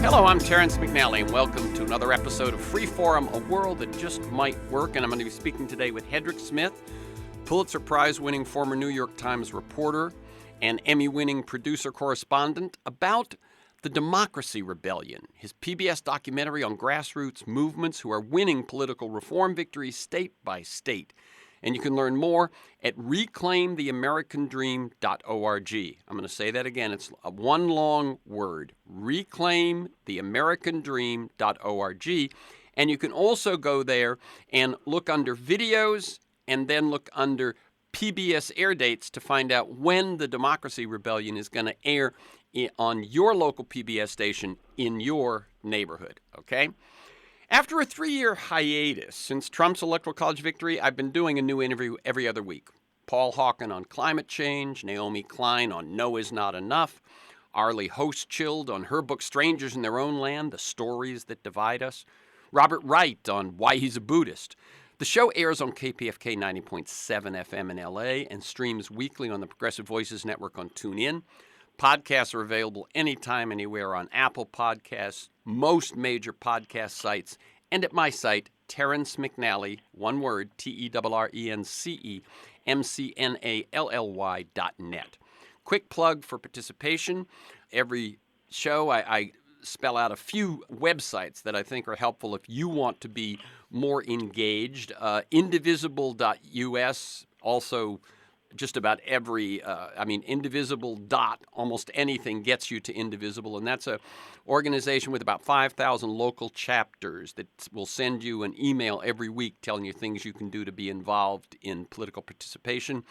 Hello, I'm Terrence McNally, and welcome to another episode of Freeform, a world that just might work. And I'm going to be speaking today with HEDRICK SMITH, Pulitzer Prize-winning former New York Times reporter and Emmy-winning producer-correspondent, about the Democracy Rebellion, his PBS documentary on grassroots movements who are winning political reform victories state by state. And you can learn more at reclaimtheamericandream.org. I'm going to say that again. It's one long word, reclaimtheamericandream.org. And you can also go there and look under videos and then look under PBS airdates to find out when the Democracy Rebellion is going to air on your local PBS station in your neighborhood, okay? After a 3-year hiatus since Trump's Electoral College victory, I've been doing a new interview every other week. Paul Hawken on climate change, Naomi Klein on No Is Not Enough, Arlie Hochschild on her book Strangers in Their Own Land, The Stories That Divide Us, Robert Wright on Why He's a Buddhist. The show airs on KPFK 90.7 FM in LA and streams weekly on the Progressive Voices Network on TuneIn. Podcasts are available anytime, anywhere on Apple Podcasts, most major podcast sites, and at my site, Terrence McNally, one word, TerrenceMcNally.net. Quick plug for participation. Every show I spell out a few websites that I think are helpful if you want to be more engaged. Indivisible.us, also just about every, Indivisible almost anything gets you to Indivisible, and that's a organization with about 5,000 local chapters that will send you an email every week telling you things you can do to be involved in political participation.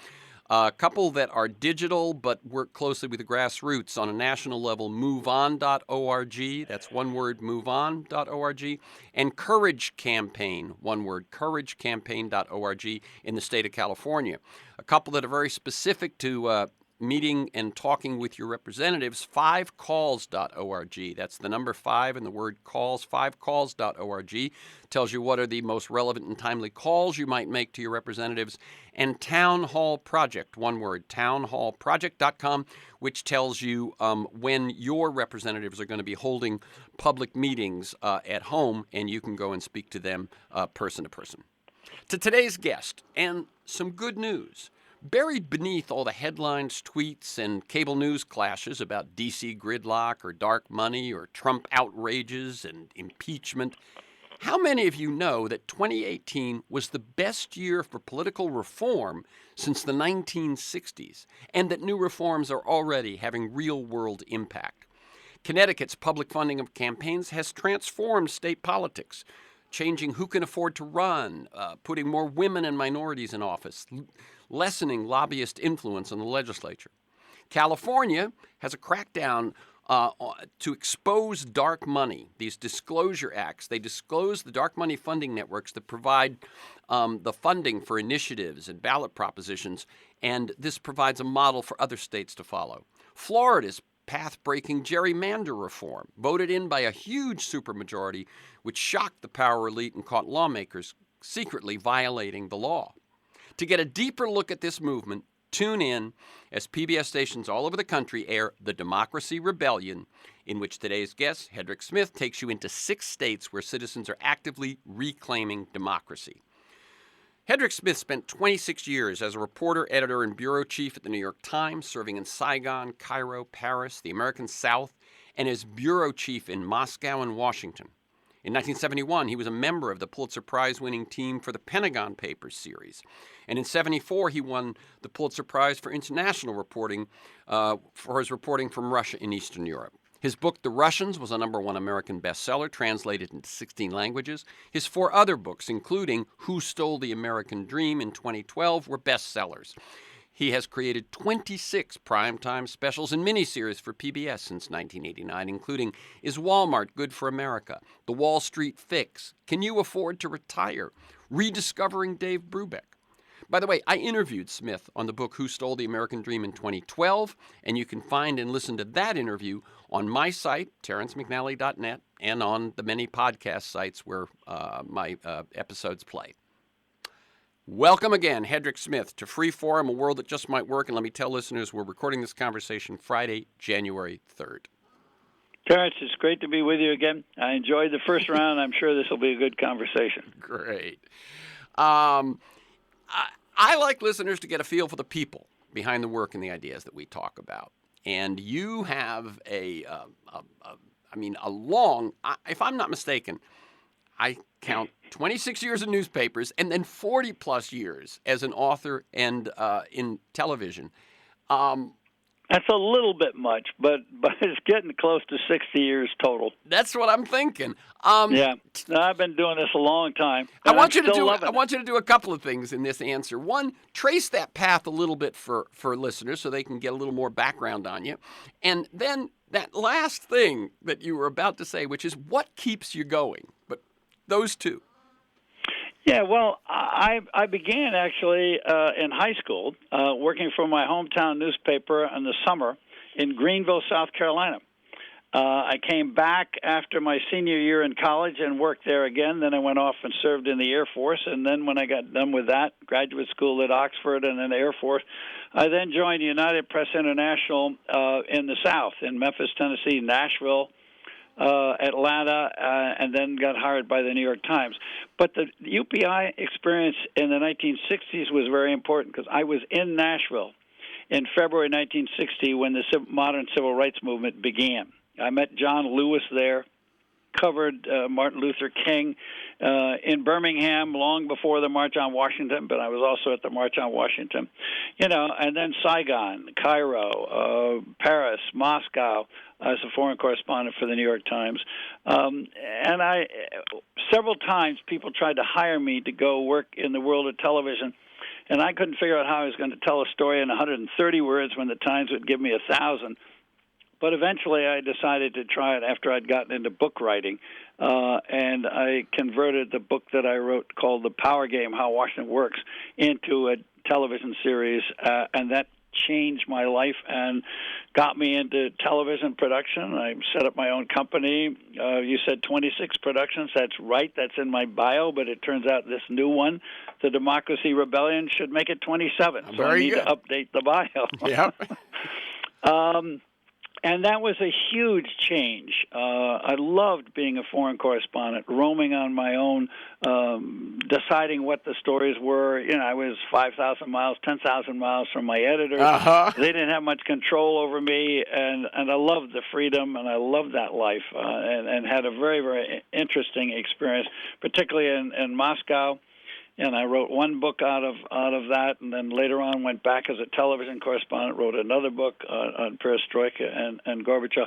A couple that are digital but work closely with the grassroots on a national level, moveon.org, that's one word, moveon.org, and Courage Campaign, one word, couragecampaign.org in the state of California. A couple that are very specific to meeting and talking with your representatives, 5calls.org. That's the number 5 and the word calls, 5calls.org. Tells you what are the most relevant and timely calls you might make to your representatives. And Town Hall Project, one word, townhallproject.com, which tells you when your representatives are going to be holding public meetings at home, and you can go and speak to them person to person. To today's guest, and some good news. Buried beneath all the headlines, tweets, and cable news clashes about D.C. gridlock or dark money or Trump outrages and impeachment, how many of you know that 2018 was the best year for political reform since the 1960s, and that new reforms are already having real-world impact? Connecticut's public funding of campaigns has transformed state politics, changing who can afford to run, putting more women and minorities in office, lessening lobbyist influence on the legislature. California has a crackdown to expose dark money. These disclosure acts, they disclose the dark money funding networks that provide the funding for initiatives and ballot propositions, and this provides a model for other states to follow. Florida's path-breaking gerrymander reform, voted in by a huge supermajority, which shocked the power elite and caught lawmakers secretly violating the law. To get a deeper look at this movement, tune in as PBS stations all over the country air The Democracy Rebellion, in which today's guest, HEDRICK SMITH, takes you into 6 states where citizens are actively reclaiming democracy. HEDRICK SMITH spent 26 years as a reporter, editor, and bureau chief at the New York Times, serving in Saigon, Cairo, Paris, the American South, and as bureau chief in Moscow and Washington. In 1971, he was a member of the Pulitzer Prize-winning team for the Pentagon Papers series. And in 1974, he won the Pulitzer Prize for international reporting for his reporting from Russia and Eastern Europe. His book, The Russians, was a #1 American bestseller, translated into 16 languages. His 4 other books, including Who Stole the American Dream in 2012, were bestsellers. He has created 26 primetime specials and miniseries for PBS since 1989, including Is Walmart Good for America?, The Wall Street Fix, Can You Afford to Retire?, Rediscovering Dave Brubeck. By the way, I interviewed Smith on the book Who Stole the American Dream in 2012, and you can find and listen to that interview on my site, TerrenceMcNally.net, and on the many podcast sites where my episodes play. Welcome again, HEDRICK SMITH, to Freeform, a world that just might work. And let me tell listeners, we're recording this conversation Friday, January 3rd. Terrence, it's great to be with you again. I enjoyed the first round. I'm sure this will be a good conversation. Great. I like listeners to get a feel for the people behind the work and the ideas that we talk about. And you have a long, if I'm not mistaken, I count 26 years in newspapers and then 40 plus years as an author and in television. That's a little bit much, but it's getting close to 60 years total. That's what I'm thinking. Yeah, I've been doing this a long time. I want you to do a couple of things in this answer. One, trace that path a little bit for listeners so they can get a little more background on you. And then that last thing that you were about to say, which is what keeps you going. But those two. Yeah, well, I began actually in high school working for my hometown newspaper in the summer in Greenville, South Carolina. I came back after my senior year in college and worked there again. Then I went off and served in the Air Force. And then when I got done with that, graduate school at Oxford and then Air Force, I then joined United Press International in the South, in Memphis, Tennessee, Nashville, Atlanta, and then got hired by the New York Times. But the UPI experience in the 1960s was very important because I was in Nashville in February 1960 when the modern civil rights movement began. I met John Lewis there, covered Martin Luther King in Birmingham long before the March on Washington, but I was also at the March on Washington, and then Saigon, Cairo, Paris, Moscow, as a foreign correspondent for the New York Times. And several times people tried to hire me to go work in the world of television, and I couldn't figure out how I was going to tell a story in 130 words when the Times would give me 1,000. But eventually I decided to try it after I'd gotten into book writing, and I converted the book that I wrote called The Power Game, How Washington Works, into a television series, and that changed my life and got me into television production. I set up my own company. You said 26 productions. That's right. That's in my bio, but it turns out this new one, the Democracy Rebellion, should make it 27. So I need to update the bio. Yeah. And that was a huge change. I loved being a foreign correspondent, roaming on my own, deciding what the stories were. I was 5,000 miles, 10,000 miles from my editors. They didn't have much control over me, and I loved the freedom, and I loved that life, and had a very, very interesting experience, particularly in Moscow. And I wrote one book out of that, and then later on went back as a television correspondent, wrote another book on perestroika and Gorbachev.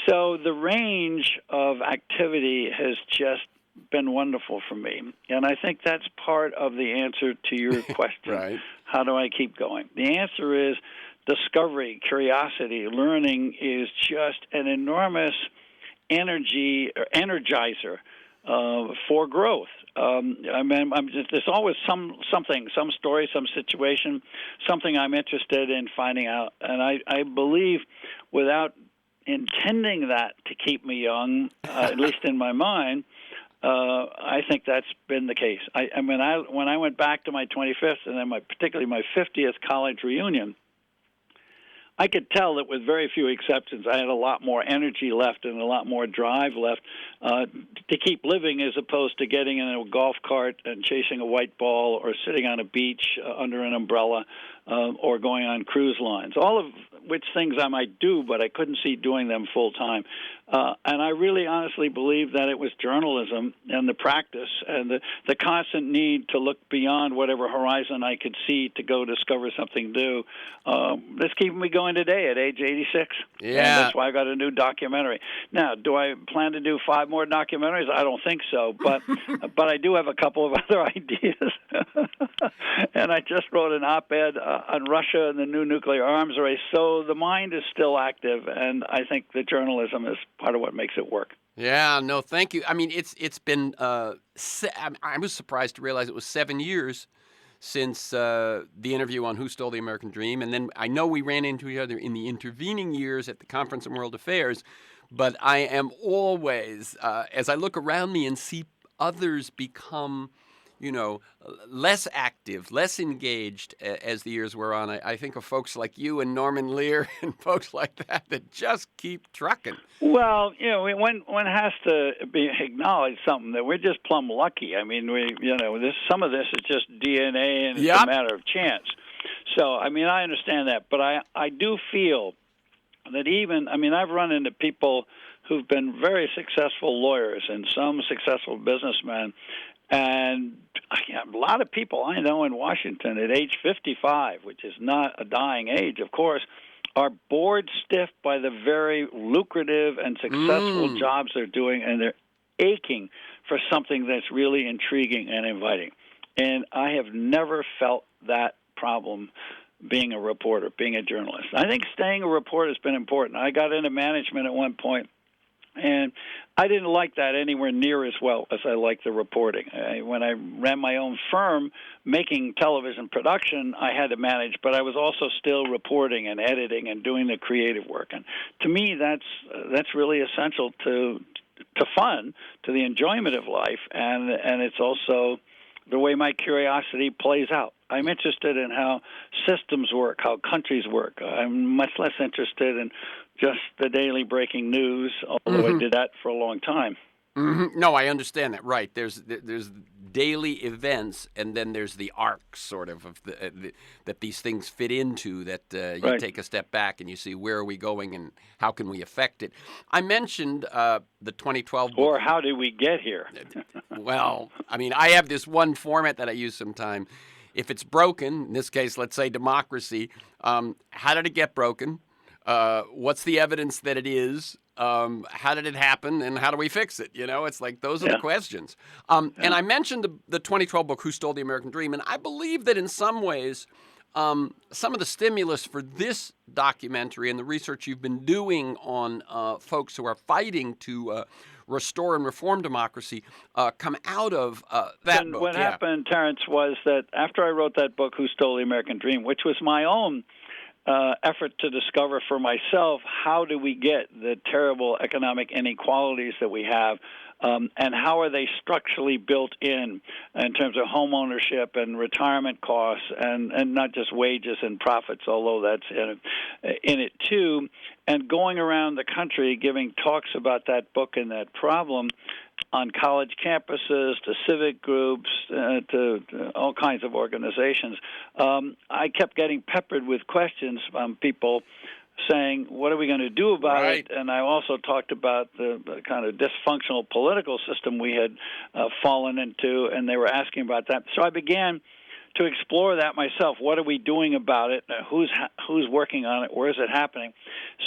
So the range of activity has just been wonderful for me. And I think that's part of the answer to your question. Right. How do I keep going? The answer is discovery, curiosity, learning is just an enormous energizer for growth. There's always something, some story, some situation, something I'm interested in finding out. And I believe without intending that to keep me young, at least in my mind, I think that's been the case. When I went back to my 25th and then particularly my 50th college reunion, I could tell that with very few exceptions, I had a lot more energy left and a lot more drive left to keep living as opposed to getting in a golf cart and chasing a white ball or sitting on a beach under an umbrella or going on cruise lines, all of which things I might do, but I couldn't see doing them full time. And I really honestly believe that it was journalism and the practice and the constant need to look beyond whatever horizon I could see to go discover something new. That's keeping me going today at age 86. Yeah. And that's why I got a new documentary. Now, do I plan to do 5 more documentaries? I don't think so, but I do have a couple of other ideas. And I just wrote an op-ed on Russia and the new nuclear arms race. So the mind is still active, and I think the journalism is part of what makes it work. Yeah, no, thank you. I mean, it's been. I was surprised to realize it was 7 years since the interview on Who Stole the American Dream, and then I know we ran into each other in the intervening years at the Conference on World Affairs. But I am always, as I look around me and see others become, less active, less engaged as the years wear on. I think of folks like you and Norman Lear and folks like that just keep trucking. Well, one has to be acknowledge something that we're just plumb lucky. I mean, some of this is just DNA and it's a matter of chance. So, I mean, I understand that, but I do feel that I've run into people who've been very successful lawyers and some successful businessmen, and a lot of people I know in Washington at age 55, which is not a dying age, of course, are bored stiff by the very lucrative and successful jobs they're doing, and they're aching for something that's really intriguing and inviting. And I have never felt that problem being a reporter, being a journalist. I think staying a reporter has been important. I got into management at one point, and I didn't like that anywhere near as well as I like the reporting. When I ran my own firm making television production, I had to manage, but I was also still reporting and editing and doing the creative work. And to me, that's really essential to fun, to the enjoyment of life, and it's also the way my curiosity plays out. I'm interested in how systems work, how countries work. I'm much less interested in just the daily breaking news, although I did that for a long time. No, I understand that. Right. There's daily events, and then there's the arc, sort of that these things fit into. That you take a step back and you see where are we going and how can we affect it. I mentioned the 2012 book. Or how did we get here? Well, I mean, I have this one format that I use sometime. If it's broken, in this case, let's say democracy, how did it get broken? What's the evidence that it is? How did it happen, and how do we fix it? It's like those are the questions. And I mentioned the 2012 book, Who Stole the American Dream, and I believe that in some ways, some of the stimulus for this documentary and the research you've been doing on folks who are fighting to restore and reform democracy come out of that book. What happened, Terrence, was that after I wrote that book, Who Stole the American Dream, which was my own effort to discover for myself how do we get the terrible economic inequalities that we have, and how are they structurally built in terms of home ownership and retirement costs, and not just wages and profits, although that's in it too, and going around the country giving talks about that book and that problem on college campuses, to civic groups, to all kinds of organizations. I kept getting peppered with questions from people saying, what are we going to do about it? And I also talked about the kind of dysfunctional political system we had fallen into, and they were asking about that. So I began to explore that myself. What are we doing about it? Who's working on it? Where is it happening?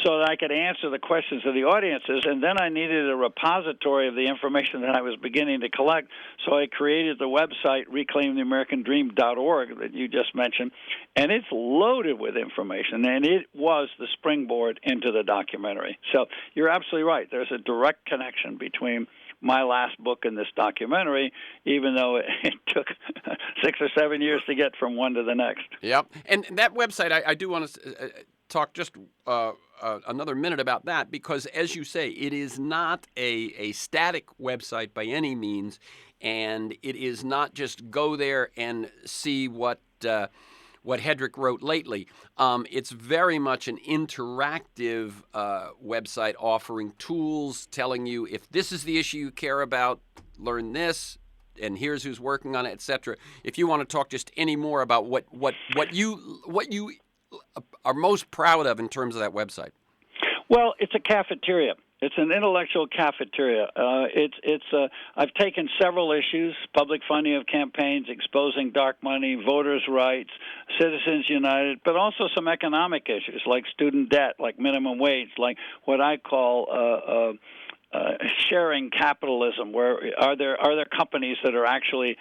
So that I could answer the questions of the audiences. And then I needed a repository of the information that I was beginning to collect. So I created the website, reclaimtheamericandream.org, that you just mentioned. And it's loaded with information. And it was the springboard into the documentary. So you're absolutely right. There's a direct connection between my last book and this documentary, even though it took 6 or 7 years to get from one to the next. Yep. And that website, I do want to talk just another minute about that, because, as you say, it is not a static website by any means, and it is not just go there and see what Hedrick wrote lately. It's very much an interactive website offering tools, telling you if this is the issue you care about, learn this, and here's who's working on it, etc. If you want to talk just any more about what you are most proud of in terms of that website. Well, it's a cafeteria. It's an intellectual cafeteria. I've taken several issues: public funding of campaigns, exposing dark money, voters' rights, Citizens United, but also some economic issues like student debt, like minimum wage, like what I call sharing capitalism, where are there companies that are actually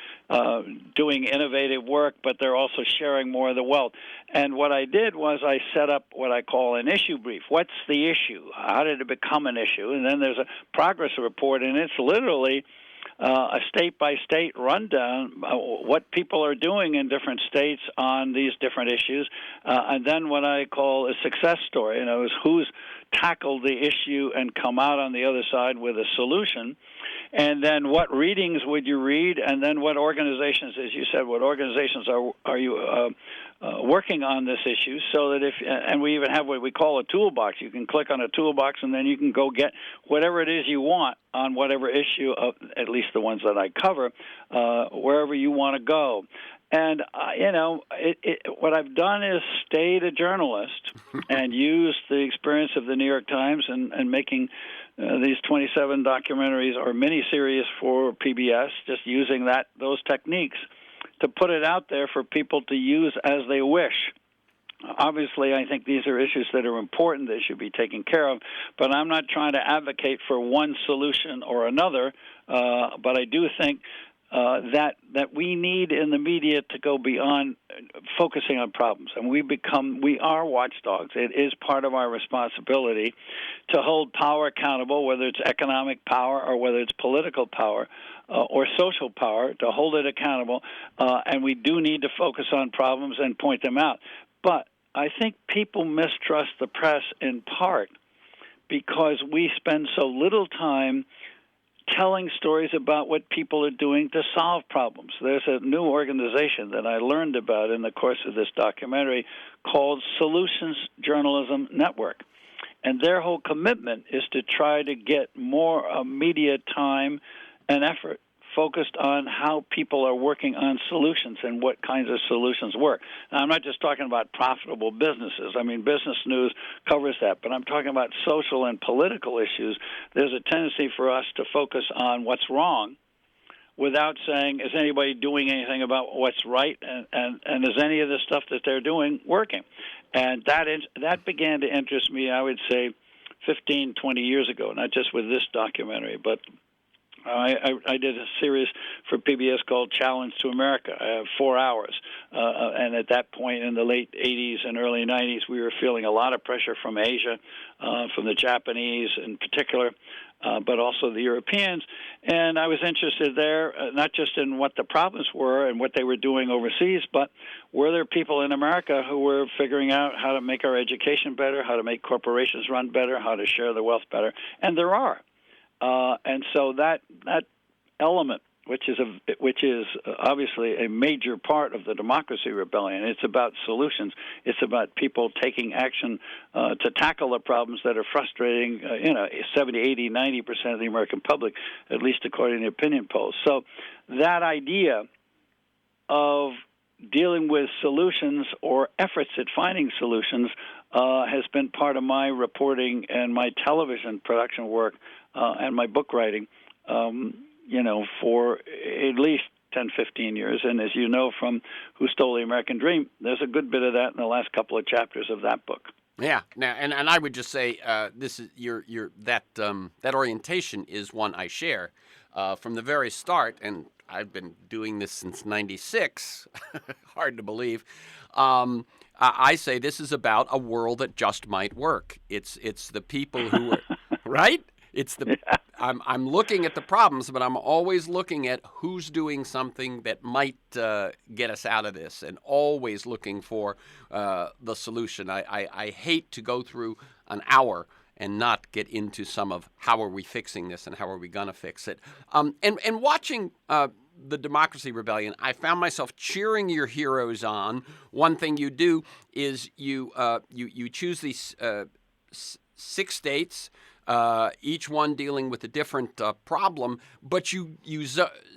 doing innovative work, but they're also sharing more of the wealth. And what I did was I set up what I call an issue brief. What's the issue? How did it become an issue? And then there's a progress report, and it's literally a state-by-state rundown, what people are doing in different states on these different issues, and then what I call a success story. Is who's tackled the issue and come out on the other side with a solution. and then what readings would you read, and then what organizations, as you said, what organizations are you working on this issue, so that and we even have what we call a toolbox. You can click on a toolbox, and then you can go get whatever it is you want on whatever issue, at least the ones that I cover, wherever you want to go. And, what I've done is stayed a journalist and used the experience of the New York Times and making these 27 documentaries or miniseries for PBS, just using those techniques to put it out there for people to use as they wish. Obviously, I think these are issues that are important. They should be taken care of. But I'm not trying to advocate for one solution or another. But I do think that we need in the media to go beyond focusing on problems, and we are watchdogs. It is part of our responsibility to hold power accountable, whether it's economic power or whether it's political power or social power, to hold it accountable, and we do need to focus on problems and point them out. But I think people mistrust the press in part because we spend so little time telling stories about what people are doing to solve problems. There's a new organization that I learned about in the course of this documentary called Solutions Journalism Network. And their whole commitment is to try to get more media time and effort focused on how people are working on solutions and what kinds of solutions work. Now, I'm not just talking about profitable businesses. I mean, business news covers that, but I'm talking about social and political issues. There's a tendency for us to focus on what's wrong without saying, is anybody doing anything about what's right, and is any of the stuff that they're doing working? And that began to interest me, I would say, 15, 20 years ago, not just with this documentary, but I did a series for PBS called Challenge to America, 4 hours. And at that point in the late 80s and early 90s, we were feeling a lot of pressure from Asia, from the Japanese in particular, but also the Europeans. And I was interested there, not just in what the problems were and what they were doing overseas, but were there people in America who were figuring out how to make our education better, how to make corporations run better, how to share the wealth better? And there are. And so that element, which is obviously a major part of the democracy rebellion, it's about solutions. It's about people taking action to tackle the problems that are frustrating, 70, 80, 90% of the American public, at least according to opinion polls. So that idea of dealing with solutions or efforts at finding solutions has been part of my reporting and my television production work and my book writing, for at least 10, 15 years. And as you know from Who Stole the American Dream, there's a good bit of that in the last couple of chapters of that book. Yeah. Now, and I would just say this is that orientation is one I share from the very start, and I've been doing this since '96. Hard to believe. I say this is about a world that just might work. It's the people who are right. It's the I'm looking at the problems, but I'm always looking at who's doing something that might get us out of this, and always looking for the solution. I hate to go through an hour and not get into some of how are we fixing this and how are we going to fix it. And watching the Democracy Rebellion, I found myself cheering your heroes on. One thing you do is you choose these 6 states, each one dealing with a different problem, but you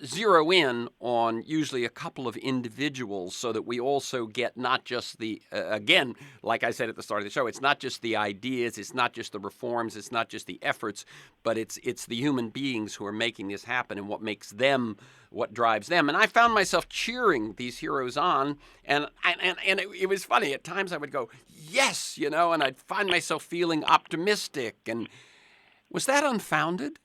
zero in on usually a couple of individuals so that we also get not just the, again, like I said at the start of the show, it's not just the ideas, it's not just the reforms, it's not just the efforts, but it's the human beings who are making this happen and what makes them, what drives them. And I found myself cheering these heroes on, and it was funny. At times I would go, yes, and I'd find myself feeling optimistic. And was that unfounded?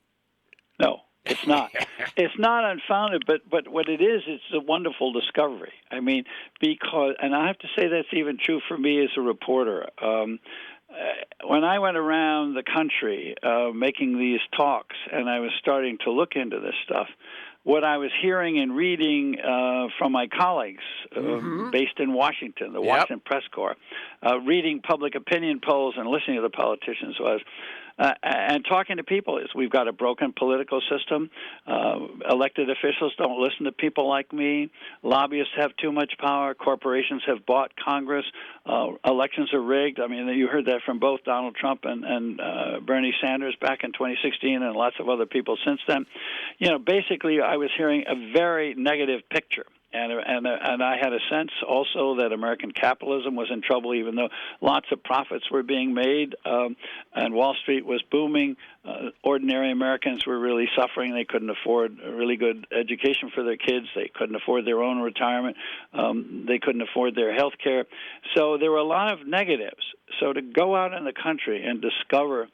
No, it's not. It's not unfounded, but what it is, it's a wonderful discovery. I mean, because, and I have to say that's even true for me as a reporter. When I went around the country making these talks, and I was starting to look into this stuff, what I was hearing and reading from my colleagues based in Washington, the Washington Press Corps, reading public opinion polls and listening to the politicians was, and talking to people is we've got a broken political system. Elected officials don't listen to people like me. Lobbyists have too much power. Corporations have bought Congress. Elections are rigged. I mean, you heard that from both Donald Trump and Bernie Sanders back in 2016 and lots of other people since then. Basically, I was hearing a very negative picture. And I had a sense also that American capitalism was in trouble, even though lots of profits were being made and Wall Street was booming. Ordinary Americans were really suffering. They couldn't afford a really good education for their kids. They couldn't afford their own retirement. They couldn't afford their health care. So there were a lot of negatives. So to go out in the country and discover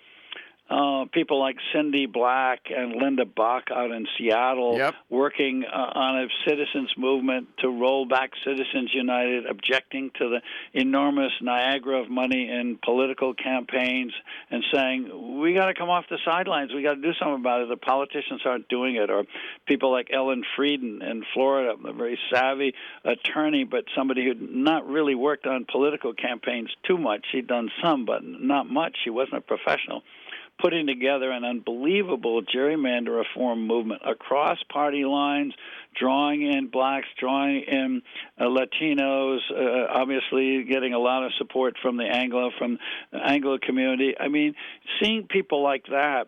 people like Cindy Black and Linda Bach out in Seattle working on a citizens movement to roll back Citizens United, objecting to the enormous Niagara of money in political campaigns and saying, we got to come off the sidelines. We got to do something about it. The politicians aren't doing it. Or people like Ellen Frieden in Florida, a very savvy attorney, but somebody who'd not really worked on political campaigns too much. She'd done some, but not much. She wasn't a professional. Putting together an unbelievable gerrymander reform movement across party lines, drawing in blacks, drawing in Latinos, obviously getting a lot of support from the Anglo community. I mean, seeing people like that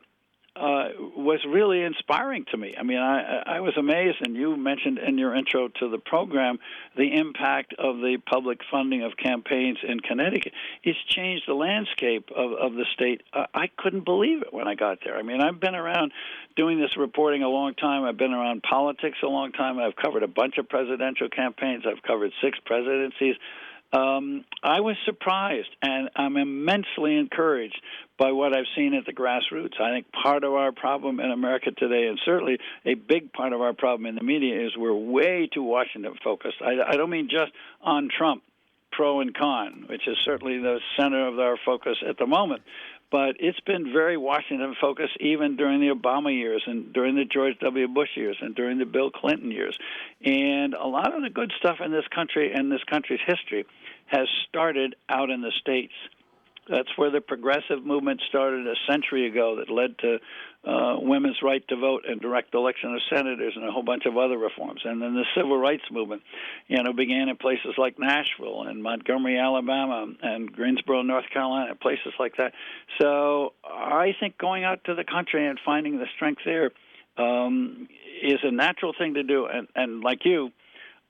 was really inspiring to me. I mean, I was amazed, and you mentioned in your intro to the program the impact of the public funding of campaigns in Connecticut. It's changed the landscape of the state. I couldn't believe it when I got there. I mean, I've been around doing this reporting a long time. I've been around politics a long time. I've covered a bunch of presidential campaigns. I've covered 6 presidencies. I was surprised, and I'm immensely encouraged by what I've seen at the grassroots. I think part of our problem in America today, and certainly a big part of our problem in the media, is we're way too Washington-focused. I don't mean just on Trump, pro and con, which is certainly the center of our focus at the moment. But it's been very Washington-focused even during the Obama years and during the George W. Bush years and during the Bill Clinton years. And a lot of the good stuff in this country and this country's history has started out in the states. That's where the progressive movement started a century ago that led to women's right to vote and direct election of senators and a whole bunch of other reforms. And then the civil rights movement, began in places like Nashville and Montgomery, Alabama, and Greensboro, North Carolina, places like that. So I think going out to the country and finding the strength there is a natural thing to do. And like you,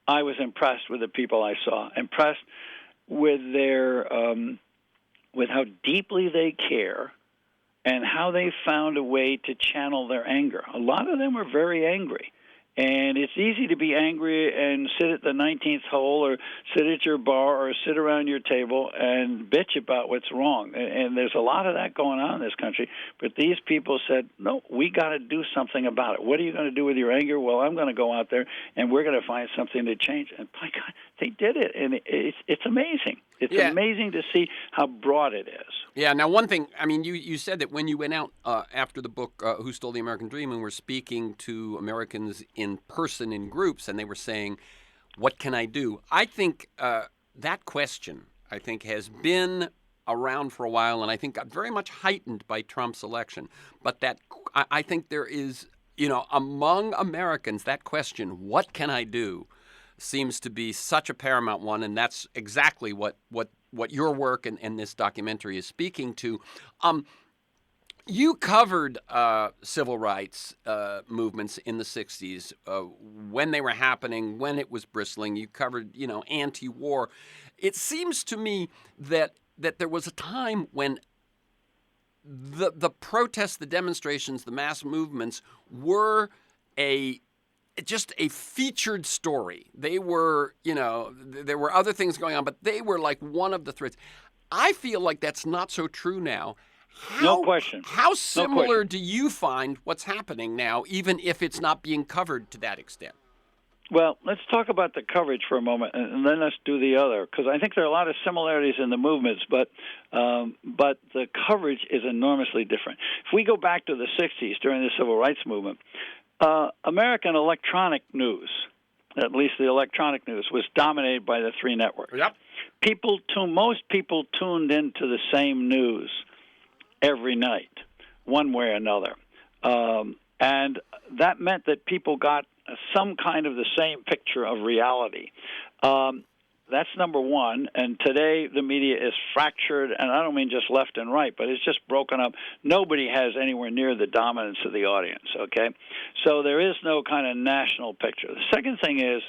I was impressed with the people I saw, impressed with their with how deeply they care and how they found a way to channel their anger. A lot of them were very angry. And it's easy to be angry and sit at the 19th hole or sit at your bar or sit around your table and bitch about what's wrong. And there's a lot of that going on in this country. But these people said, no, we got to do something about it. What are you going to do with your anger? Well, I'm going to go out there and we're going to find something to change. And by God, they did it. And it's amazing. It's amazing to see how broad it is. Yeah. Now, one thing, I mean, you said that when you went out after the book, Who Stole the American Dream, and were speaking to Americans in person in groups, and they were saying, what can I do? I think that question, has been around for a while, and I think got very much heightened by Trump's election. But that I think there is, among Americans, that question, what can I do, seems to be such a paramount one, and that's exactly what your work and this documentary is speaking to. You covered civil rights movements in the 60s when they were happening, when it was bristling. You covered, anti-war. It seems to me that there was a time when the protests, the demonstrations, the mass movements were just a featured story. They were, there were other things going on, but they were like one of the threads. I feel like that's not so true now. No question. How similar do you find what's happening now, even if it's not being covered to that extent? Well, let's talk about the coverage for a moment, and then let's do the other, because I think there are a lot of similarities in the movements, but the coverage is enormously different. If we go back to the 60s during the civil rights movement, American electronic news, at least the electronic news, was dominated by the 3 networks. Yep. Most people tuned into the same news every night. one way or another. And that meant that people got some kind of the same picture of reality. That's number one. And today the media is fractured, and I don't mean just left and right, but it's just broken up. Nobody has anywhere near the dominance of the audience, okay? So there is no kind of national picture. The second thing is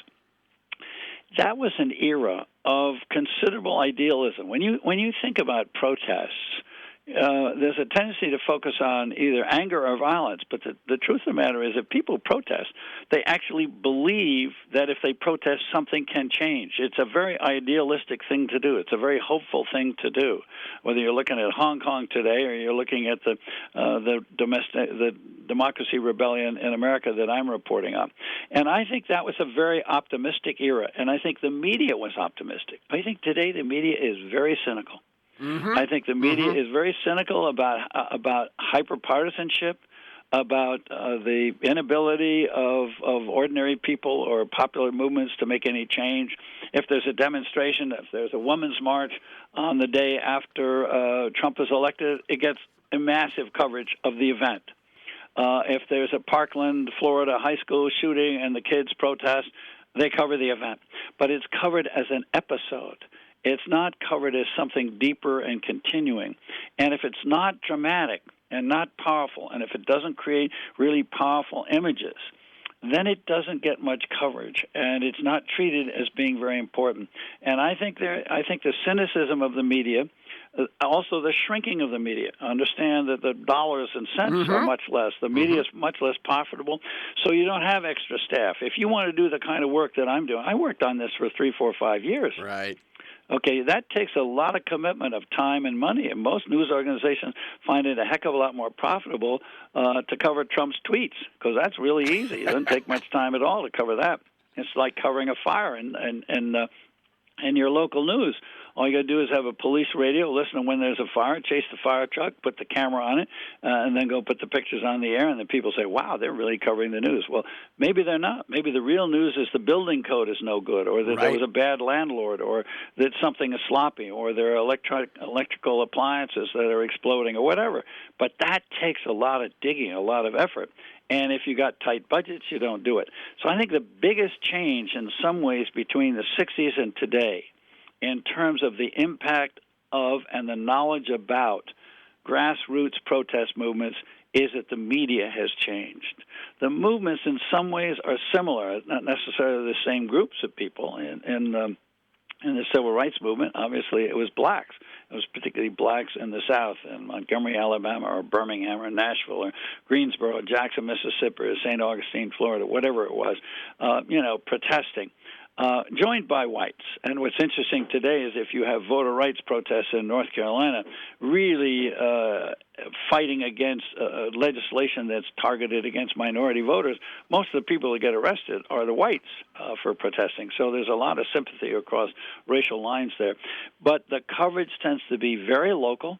that was an era of considerable idealism. When you think about protests, there's a tendency to focus on either anger or violence, but the truth of the matter is if people protest, they actually believe that if they protest, something can change. It's a very idealistic thing to do. It's a very hopeful thing to do, whether you're looking at Hong Kong today or you're looking at the democracy rebellion in America that I'm reporting on. And I think that was a very optimistic era, and I think the media was optimistic. I think today the media is very cynical. Mm-hmm. I think the media is very cynical about hyper-partisanship, about the inability of ordinary people or popular movements to make any change. If there's a demonstration, if there's a women's march on the day after Trump is elected, it gets a massive coverage of the event. If there's a Parkland, Florida high school shooting and the kids protest, they cover the event. But it's covered as an episode. It's not covered as something deeper and continuing. And if it's not dramatic and not powerful, and if it doesn't create really powerful images, then it doesn't get much coverage, and it's not treated as being very important. And I think the cynicism of the media, also the shrinking of the media. Understand that the dollars and cents are much less. The media is much less profitable, so you don't have extra staff. If you want to do the kind of work that I'm doing, I worked on this for 3, 4, 5 years. Right. Okay, that takes a lot of commitment of time and money, and most news organizations find it a heck of a lot more profitable to cover Trump's tweets, because that's really easy. It doesn't take much time at all to cover that. It's like covering a fire in your local news. All you got to do is have a police radio, listen to when there's a fire, chase the fire truck, put the camera on it, and then go put the pictures on the air, and then people say, wow, they're really covering the news. Well, maybe they're not. Maybe the real news is the building code is no good, or that there was a bad landlord, or that something is sloppy, or there are electrical appliances that are exploding, or whatever. But that takes a lot of digging, a lot of effort. And if you got tight budgets, you don't do it. So I think the biggest change in some ways between the 60s and today in terms of the impact of and the knowledge about grassroots protest movements is that the media has changed. The movements in some ways are similar, not necessarily the same groups of people. In the civil rights movement, obviously, it was blacks. It was particularly blacks in the South, in Montgomery, Alabama, or Birmingham, or Nashville, or Greensboro, or Jackson, Mississippi, or St. Augustine, Florida, whatever it was, protesting. Joined by whites. And what's interesting today is if you have voter rights protests in North Carolina really fighting against legislation that's targeted against minority voters, most of the people that get arrested are the whites for protesting. So there's a lot of sympathy across racial lines there. But the coverage tends to be very local.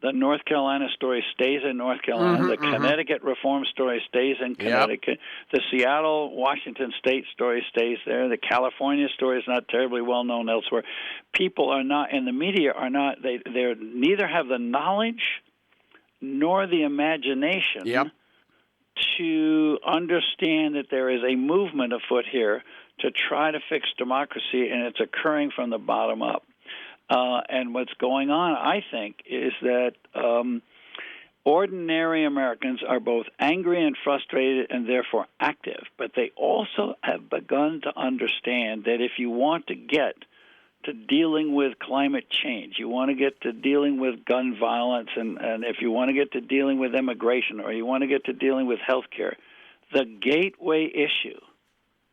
The North Carolina story stays in North Carolina. The Connecticut reform story stays in Connecticut. The Seattle-Washington State story stays there. The California story is not terribly well known elsewhere. People are not, and the media are not, they neither have the knowledge nor the imagination to understand that there is a movement afoot here to try to fix democracy, and it's occurring from the bottom up. And what's going on, I think, is that ordinary Americans are both angry and frustrated and therefore active, but they also have begun to understand that if you want to get to dealing with climate change, you want to get to dealing with gun violence, and if you want to get to dealing with immigration, or you want to get to dealing with health care, the gateway issue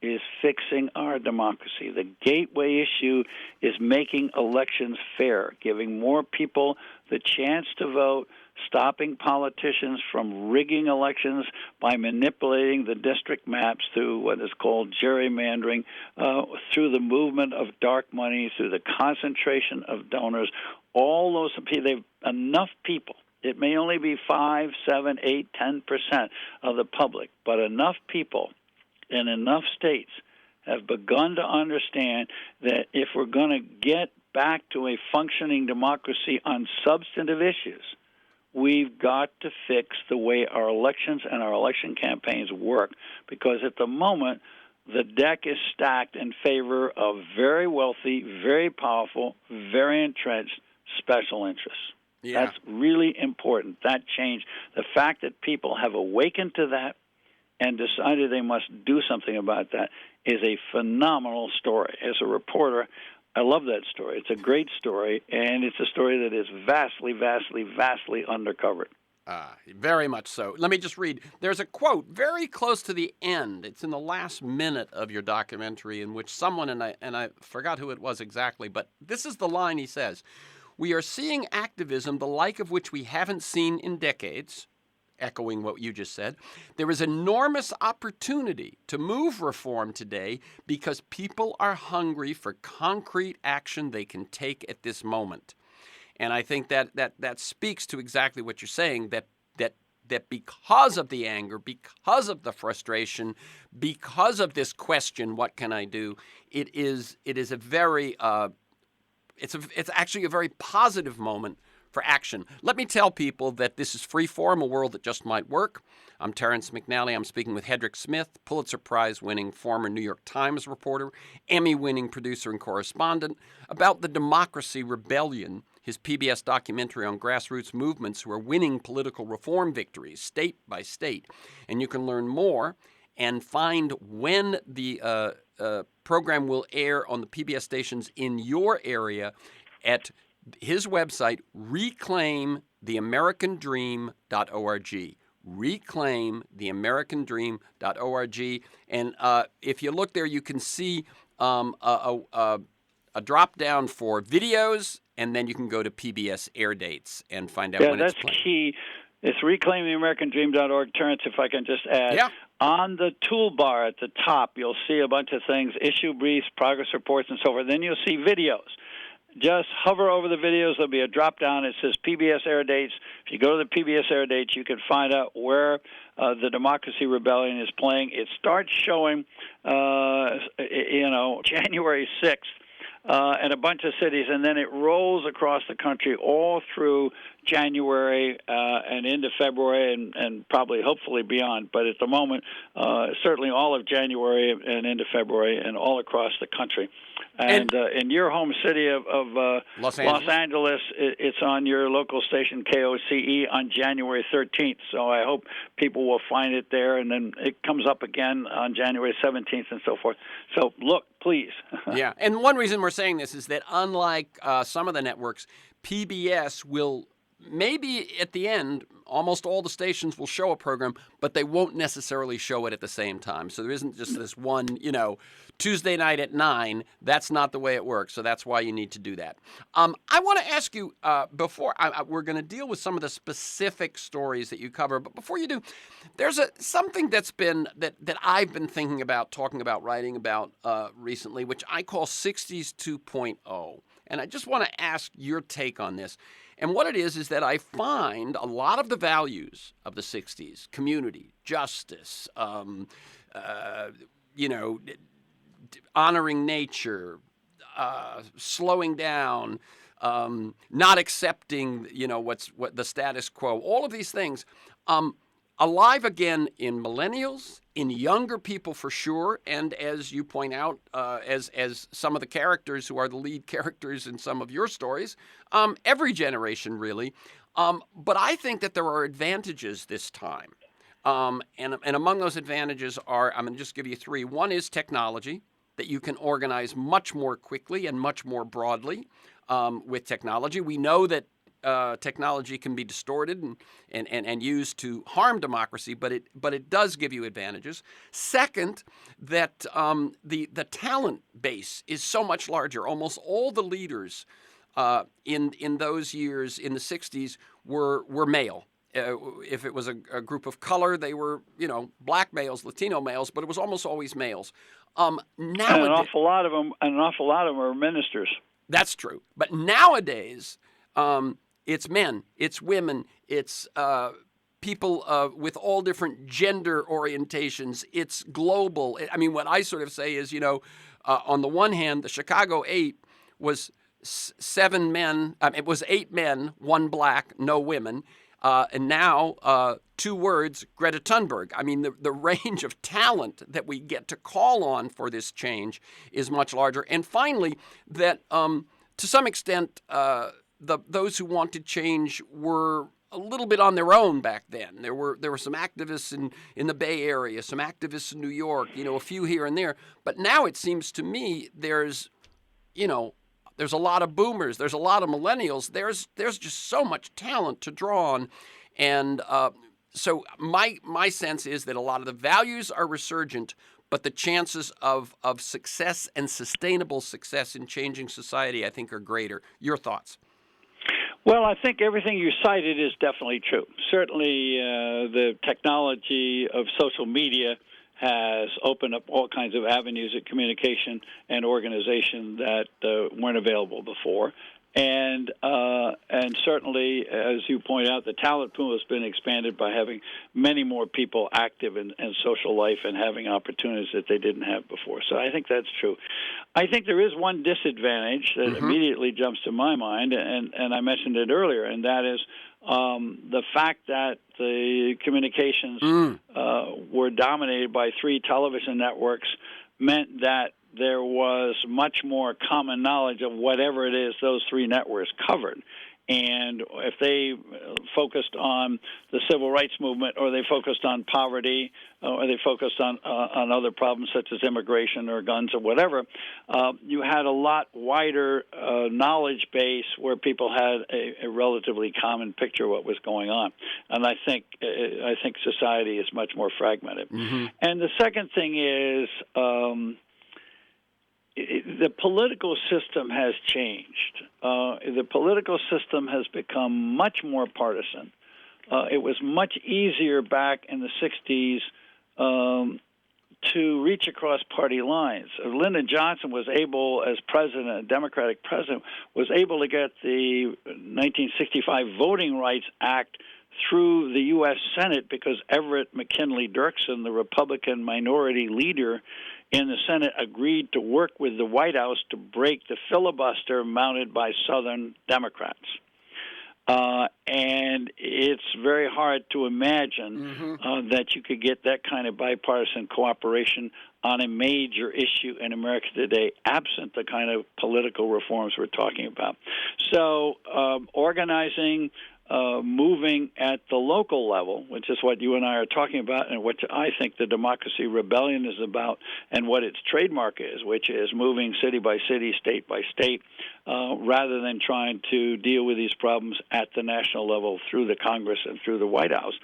is fixing our democracy. The gateway issue is making elections fair, giving more people the chance to vote, stopping politicians from rigging elections by manipulating the district maps through what is called gerrymandering, through the movement of dark money, through the concentration of donors. All those people, they've enough people. It may only be 5, 7, 8, 10% of the public, but enough people in enough states have begun to understand that if we're going to get back to a functioning democracy on substantive issues, we've got to fix the way our elections and our election campaigns work, because at the moment, the deck is stacked in favor of very wealthy, very powerful, very entrenched special interests. Yeah. That's really important, that change. The fact that people have awakened to that and decided they must do something about that is a phenomenal story. As a reporter, I love that story. It's a great story, and it's a story that is vastly, vastly, vastly undercovered. Very much so. Let me just read. There's a quote very close to the end. It's in the last minute of your documentary in which someone, and I forgot who it was exactly, but this is the line he says: "We are seeing activism the like of which we haven't seen in decades," echoing what you just said. "There is enormous opportunity to move reform today because people are hungry for concrete action they can take at this moment." And I think that speaks to exactly what you're saying, that because of the anger, because of the frustration, because of this question, what can I do? It is a very it's actually a very positive moment for action. Let me tell people that this is Freeform, a world that just might work. I'm Terrence McNally. I'm speaking with HEDRICK SMITH, Pulitzer Prize-winning former New York Times reporter, Emmy-winning producer and correspondent, about the Democracy Rebellion, his PBS documentary on grassroots movements who are winning political reform victories state by state. And you can learn more and find when the program will air on the PBS stations in your area at his website, reclaimtheamericandream.org. reclaimtheamericandream.org. And if you look there, you can see a drop down for videos, and then you can go to PBS airdates and find out when it's playing. Yeah, that's key. It's reclaimtheamericandream.org. Terrence, if I can just add. Yeah. On the toolbar at the top, you'll see a bunch of things, issue briefs, progress reports, and so forth. Then you'll see videos. Just hover over the videos. There'll be a drop-down. It says PBS airdates. If you go to the PBS airdates, you can find out where the Democracy Rebellion is playing. It starts showing, January 6th. In a bunch of cities, and then it rolls across the country all through January and into February and probably, hopefully, beyond. But at the moment, certainly all of January and into February and all across the country. And in your home city of Los Angeles, it's on your local station, KOCE, on January 13th. So I hope people will find it there, and then it comes up again on January 17th and so forth. So look, please. Yeah, and one reason we're saying this is that unlike some of the networks, PBS will maybe at the end, almost all the stations will show a program, but they won't necessarily show it at the same time. So there isn't just this one, Tuesday night at 9. That's not the way it works. So that's why you need to do that. I want to ask you before we're going to deal with some of the specific stories that you cover. But before you do, there's something that's been that I've been thinking about, talking about, writing about recently, which I call 60s 2.0. And I just want to ask your take on this. And what it is that I find a lot of the values of the 60s, community, justice, honoring nature, slowing down, not accepting, what the status quo, all of these things, alive again in millennials, in younger people for sure, and as you point out, as some of the characters who are the lead characters in some of your stories, every generation really. But I think that there are advantages this time. And among those advantages are, I'm going to just give you three. One is technology, that you can organize much more quickly and much more broadly with technology. We know that technology can be distorted and used to harm democracy, but it does give you advantages. Second, that the talent base is so much larger. Almost all the leaders in those years in the 60s were male. If it was a group of color, they were black males, Latino males, but it was almost always males. And an awful lot of them are ministers. That's true. But nowadays, it's men, it's women, it's people with all different gender orientations. It's global. I mean, what I sort of say is, on the one hand, the Chicago 8 was 7 men. It was 8 men, 1 black, no women. and now 2 words, Greta Thunberg. I mean, the range of talent that we get to call on for this change is much larger. And finally, that to some extent, those who wanted change were a little bit on their own back then. There were some activists in the Bay Area, some activists in New York, a few here and there. But now it seems to me there's a lot of boomers, there's a lot of millennials. There's just so much talent to draw on, and so my sense is that a lot of the values are resurgent, but the chances of success and sustainable success in changing society, I think, are greater. Your thoughts? Well, I think everything you cited is definitely true. Certainly, the technology of social media has opened up all kinds of avenues of communication and organization that weren't available before. And certainly, as you point out, the talent pool has been expanded by having many more people active in social life and having opportunities that they didn't have before. So I think that's true. I think there is one disadvantage that immediately jumps to my mind, and I mentioned it earlier, and that is the fact that the communications were dominated by 3 television networks meant that there was much more common knowledge of whatever it is those 3 networks covered. And if they focused on the civil rights movement, or they focused on poverty, or they focused on other problems such as immigration or guns or whatever, you had a lot wider knowledge base where people had a relatively common picture of what was going on. And I think society is much more fragmented. And the second thing is the political system has changed. The political system has become much more partisan. It was much easier back in the 60s to reach across party lines. Lyndon Johnson was able, as president, a Democratic president, was able to get the 1965 Voting Rights Act through the U.S. Senate because Everett McKinley Dirksen, the Republican minority leader in the Senate, agreed to work with the White House to break the filibuster mounted by Southern Democrats. And it's very hard to imagine that you could get that kind of bipartisan cooperation on a major issue in America today, absent the kind of political reforms we're talking about. So organizing, moving at the local level, which is what you and I are talking about, and what I think the Democracy Rebellion is about, and what its trademark is, which is moving city by city, state by state, rather than trying to deal with these problems at the national level through the Congress and through the White House.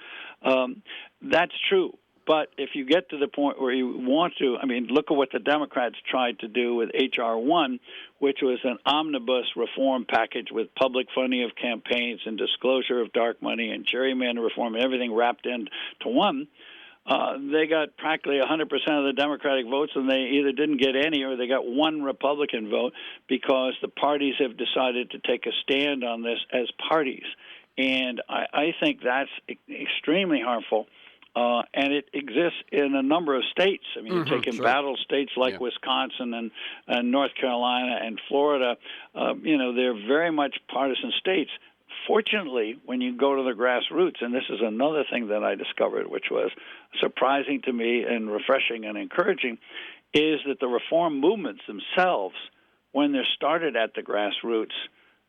That's true. But if you get to the point where you want to, look at what the Democrats tried to do with H.R. 1, which was an omnibus reform package with public funding of campaigns and disclosure of dark money and gerrymander reform and everything wrapped into one. They got practically 100% of the Democratic votes, and they either didn't get any or they got 1 Republican vote because the parties have decided to take a stand on this as parties. And I think that's extremely harmful. And it exists in a number of states. You take embattled states like Wisconsin and North Carolina and Florida. They're very much partisan states. Fortunately, when you go to the grassroots, and this is another thing that I discovered, which was surprising to me and refreshing and encouraging, is that the reform movements themselves, when they're started at the grassroots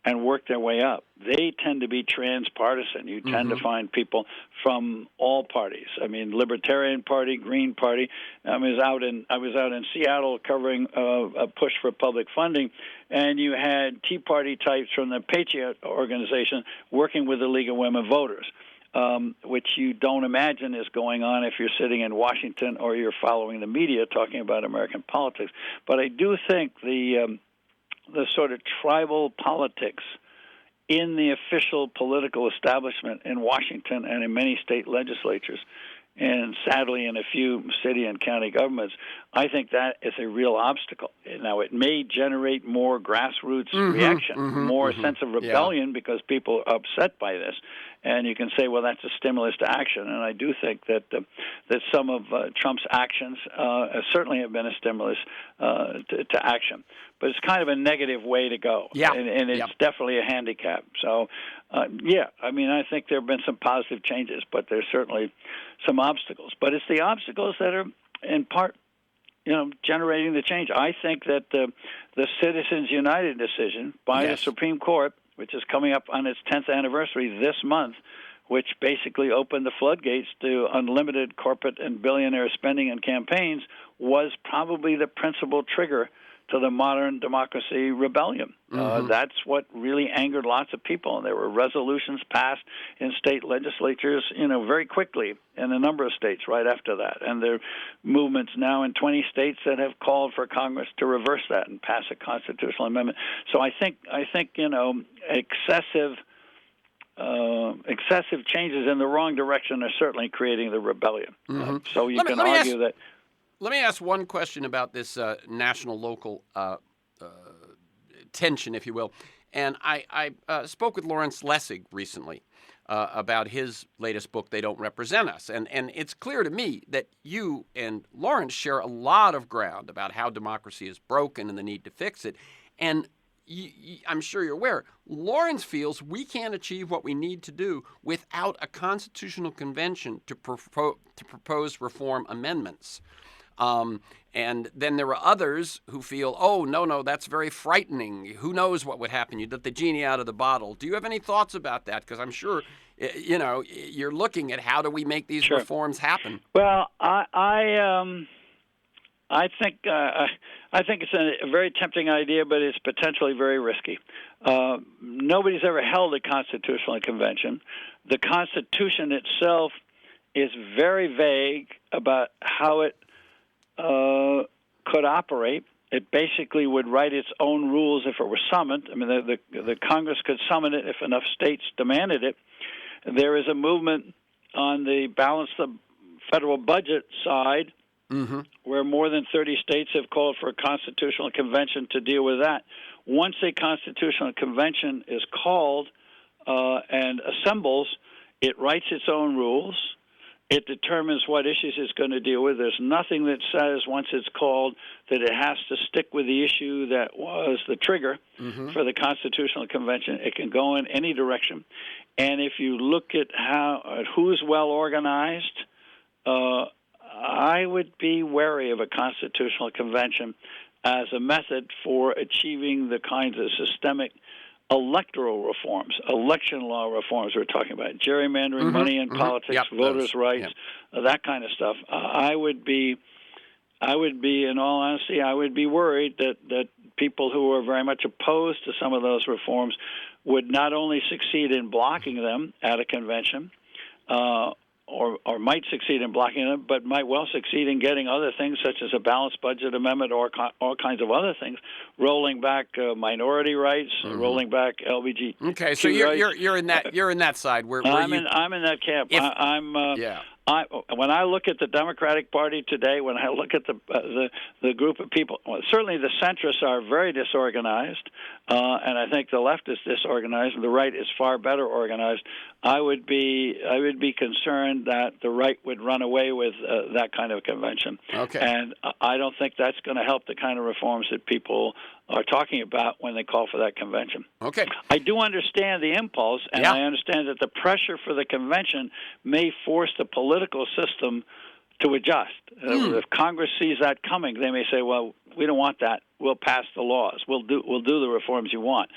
and work their way up, they tend to be transpartisan. You tend to find people from all parties. Libertarian Party, Green Party. I was out in Seattle covering a push for public funding, and you had Tea Party types from the Patriot organization working with the League of Women Voters, which you don't imagine is going on if you're sitting in Washington or you're following the media talking about American politics. But I do think the sort of tribal politics in the official political establishment in Washington and in many state legislatures, and sadly in a few city and county governments, I think that is a real obstacle. Now, it may generate more grassroots reaction, more sense of rebellion because people are upset by this, and you can say, well, that's a stimulus to action. And I do think that some of Trump's actions certainly have been a stimulus to action. But it's kind of a negative way to go, and it's definitely a handicap. So, I think there have been some positive changes, but there's certainly some obstacles. But it's the obstacles that are, in part, generating the change. I think that the Citizens United decision by the Supreme Court, which is coming up on its 10th anniversary this month, which basically opened the floodgates to unlimited corporate and billionaire spending and campaigns, was probably the principal trigger to the modern democracy rebellion. That's what really angered lots of people, and there were resolutions passed in state legislatures, very quickly in a number of states right after that. And there are movements now in 20 states that have called for Congress to reverse that and pass a constitutional amendment. So I think excessive changes in the wrong direction are certainly creating the rebellion. So you can argue that. Let me ask one question about this national-local tension, if you will. And I spoke with Lawrence Lessig recently about his latest book, They Don't Represent Us. And it's clear to me that you and Lawrence share a lot of ground about how democracy is broken and the need to fix it. And I'm sure you're aware, Lawrence feels we can't achieve what we need to do without a constitutional convention to propose reform amendments. And then there are others who feel, oh, no, that's very frightening. Who knows what would happen? You let the genie out of the bottle. Do you have any thoughts about that? Because I'm sure, you're looking at how do we make these reforms happen. Well, I think it's a very tempting idea, but it's potentially very risky. Nobody's ever held a constitutional convention. The Constitution itself is very vague about how it could operate. It basically would write its own rules if it were summoned. I mean, the Congress could summon it if enough states demanded it. There is a movement on the balance the federal budget side where more than 30 states have called for a constitutional convention to deal with that. Once a constitutional convention is called and assembles, it writes its own rules. It determines what issues it's going to deal with. There's nothing that says once it's called that it has to stick with the issue that was the trigger for the Constitutional Convention. It can go in any direction. And if you look at who's well organized, I would be wary of a Constitutional Convention as a method for achieving the kinds of systemic electoral reforms, election law reforms we're talking about, gerrymandering, money in politics, voters' rights, that kind of stuff. I would be, in all honesty, I would be worried that people who are very much opposed to some of those reforms would not only succeed in blocking them at a convention, or might succeed in blocking them, but might well succeed in getting other things such as a balanced budget amendment or all kinds of other things, rolling back minority rights, rolling back LBGT. Okay, so you're in that side. I'm in that camp. When I look at the Democratic Party today, when I look at the group of people, certainly the centrists are very disorganized, and I think the left is disorganized, and the right is far better organized. I would be concerned that the right would run away with that kind of convention. Okay. And I don't think that's going to help the kind of reforms that people are talking about when they call for that convention. Okay. I do understand the impulse, and I understand that the pressure for the convention may force the political system to adjust. If Congress sees that coming, they may say, well, we don't want that. We'll pass the laws. We'll do the reforms you want.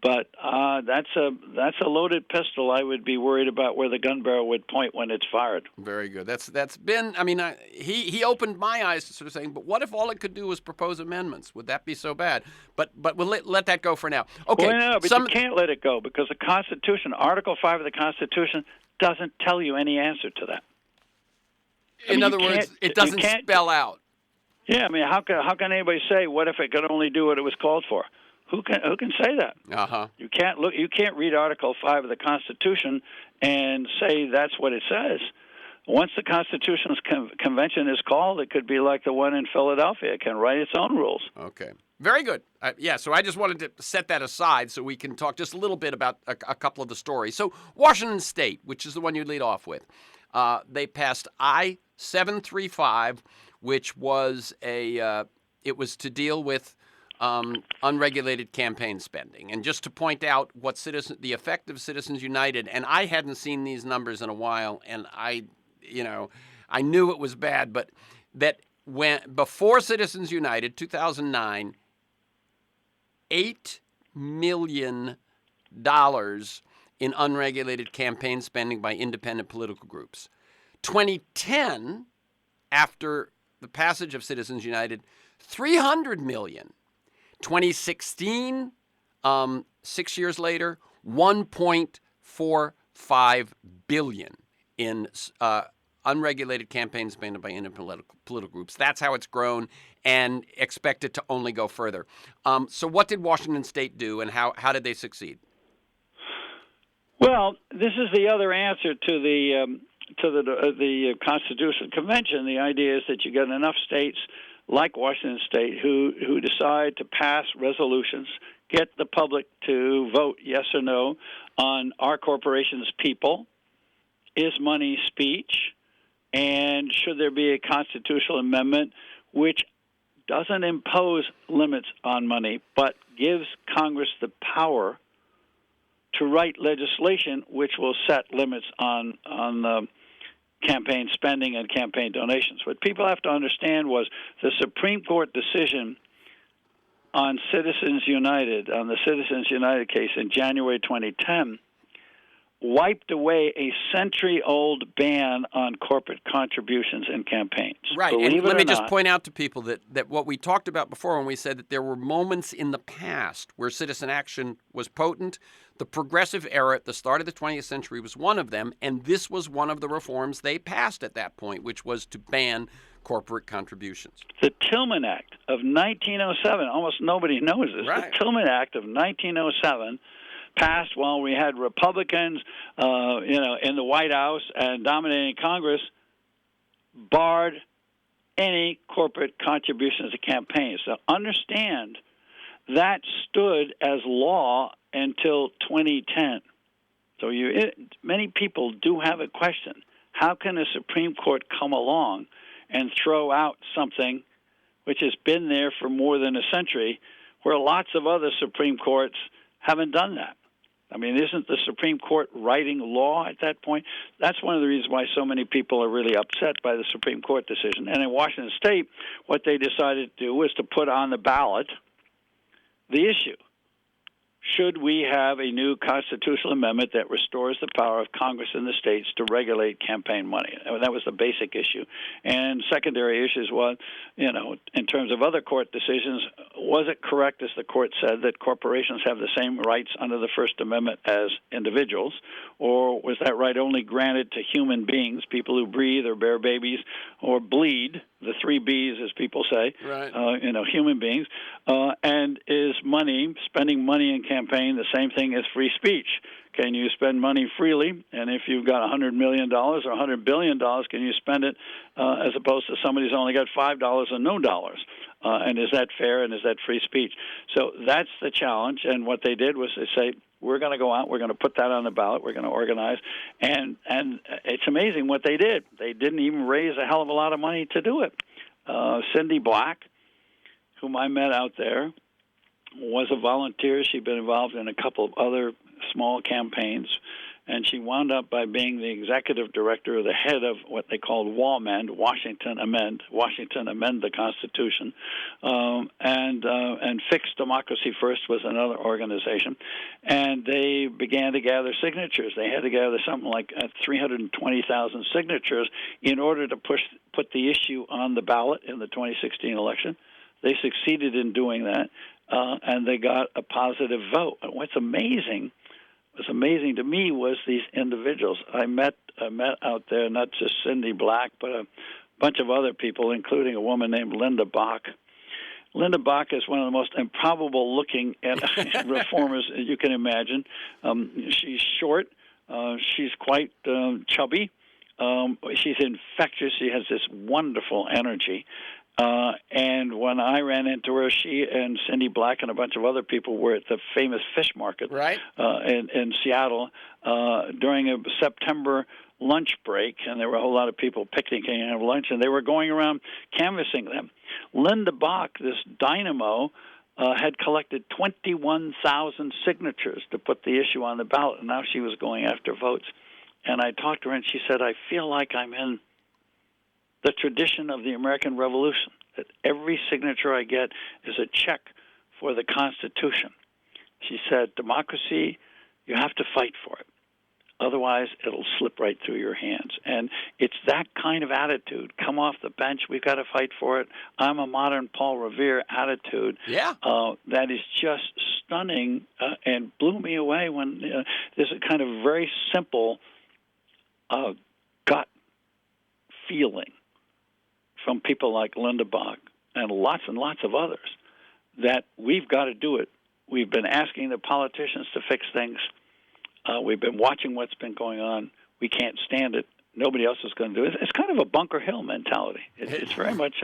But that's a loaded pistol. I would be worried about where the gun barrel would point when it's fired. Very good. That's been. I mean, he opened my eyes to sort of saying, but what if all it could do was propose amendments? Would that be so bad? But we'll let that go for now. Okay. Well, no, but you can't let it go because the Constitution, Article 5 of the Constitution, doesn't tell you any answer to that. In other words, it doesn't spell out. Yeah, I mean, how can anybody say what if it could only do what it was called for? Who can say that? You can't read Article 5 of the Constitution and say that's what it says. once the Constitutional Convention is called, it could be like the one in Philadelphia. It can write its own rules. Okay. Very good. So I just wanted to set that aside so we can talk just a little bit about a couple of the stories. So Washington State, which is the one you lead off with, they passed I-735, which was it was to deal with unregulated campaign spending. And just to point out the effect of Citizens United, and I hadn't seen these numbers in a while, and I knew it was bad, but that before Citizens United, 2009, $8 million in unregulated campaign spending by independent political groups. 2010, after the passage of Citizens United, $300 million. 2016, 6 years later, $1.45 billion in unregulated campaign spending by independent political groups. That's how it's grown, and expected to only go further. So what did Washington State do, and how did they succeed? Well, this is the other answer to the Constitutional Convention. The idea is that you get enough states like Washington State who decide to pass resolutions, get the public to vote yes or no on are corporations people, is money speech, and should there be a constitutional amendment which doesn't impose limits on money but gives Congress the power to write legislation which will set limits on campaign spending and campaign donations. What people have to understand was the Supreme Court decision on the Citizens United case in January 2010 wiped away a century-old ban on corporate contributions in campaigns. Right, and let me just point out to people that what we talked about before when we said that there were moments in the past where citizen action was potent. The progressive era at the start of the 20th century was one of them, and this was one of the reforms they passed at that point, which was to ban corporate contributions. The Tillman Act of 1907, almost nobody knows this. Right. The Tillman Act of 1907 passed while we had Republicans, in the White House and dominating Congress, barred any corporate contributions to campaigns. So understand that stood as law until 2010. So many people do have a question. How can the Supreme Court come along and throw out something which has been there for more than a century where lots of other Supreme Courts haven't done that? I mean, isn't the Supreme Court writing law at that point? That's one of the reasons why so many people are really upset by the Supreme Court decision. And in Washington State, what they decided to do was to put on the ballot the issue. Should we have a new constitutional amendment that restores the power of Congress and the states to regulate campaign money? That was the basic issue. And secondary issues was, in terms of other court decisions, was it correct, as the court said, that corporations have the same rights under the First Amendment as individuals? Or was that right only granted to human beings, people who breathe or bear babies or bleed, the 3 Bs, as people say, right. Human beings? And is spending money in campaign, the same thing as free speech? Can you spend money freely? And if you've got $100 million or $100 billion, can you spend it as opposed to somebody who's only got $5 or no dollars? And is that fair, and is that free speech? So that's the challenge. And what they did was they say, we're going to go out, we're going to put that on the ballot, we're going to organize. And it's amazing what they did. They didn't even raise a hell of a lot of money to do it. Cindy Black, whom I met out there, was a volunteer. She'd been involved in a couple of other small campaigns, and she wound up by being the executive director, or the head of what they called WAMEND, Washington Amend the Constitution, and Fix Democracy First was another organization, and they began to gather signatures. They had to gather something like 320,000 signatures in order to put the issue on the ballot in the 2016 election. They succeeded in doing that, and they got a positive vote. And what's amazing to me was these individuals. I met out there, not just Cindy Black, but a bunch of other people, including a woman named Linda Bach. Linda Bach is one of the most improbable-looking reformers you can imagine. She's short. She's quite chubby. She's infectious. She has this wonderful energy. And when I ran into her, she and Cindy Black and a bunch of other people were at the famous fish market Right. in Seattle during a September lunch break, and there were a whole lot of people picnicking and having lunch, and they were going around canvassing them. Linda Bach, this dynamo, had collected 21,000 signatures to put the issue on the ballot, and now she was going after votes. And I talked to her, and she said, I feel like I'm in the tradition of the American Revolution, that every signature I get is a check for the Constitution. She said, democracy, you have to fight for it. Otherwise, it'll slip right through your hands. And it's that kind of attitude. Come off the bench. We've got to fight for it. I'm a modern Paul Revere attitude. Yeah. That is just stunning and blew me away when there's a kind of very simple gut feeling from people like Linda Bach and lots of others that we've got to do it. We've been asking the politicians to fix things. We've been watching what's been going on. We can't stand it. Nobody else is going to do it. It's kind of a Bunker Hill mentality. It's very much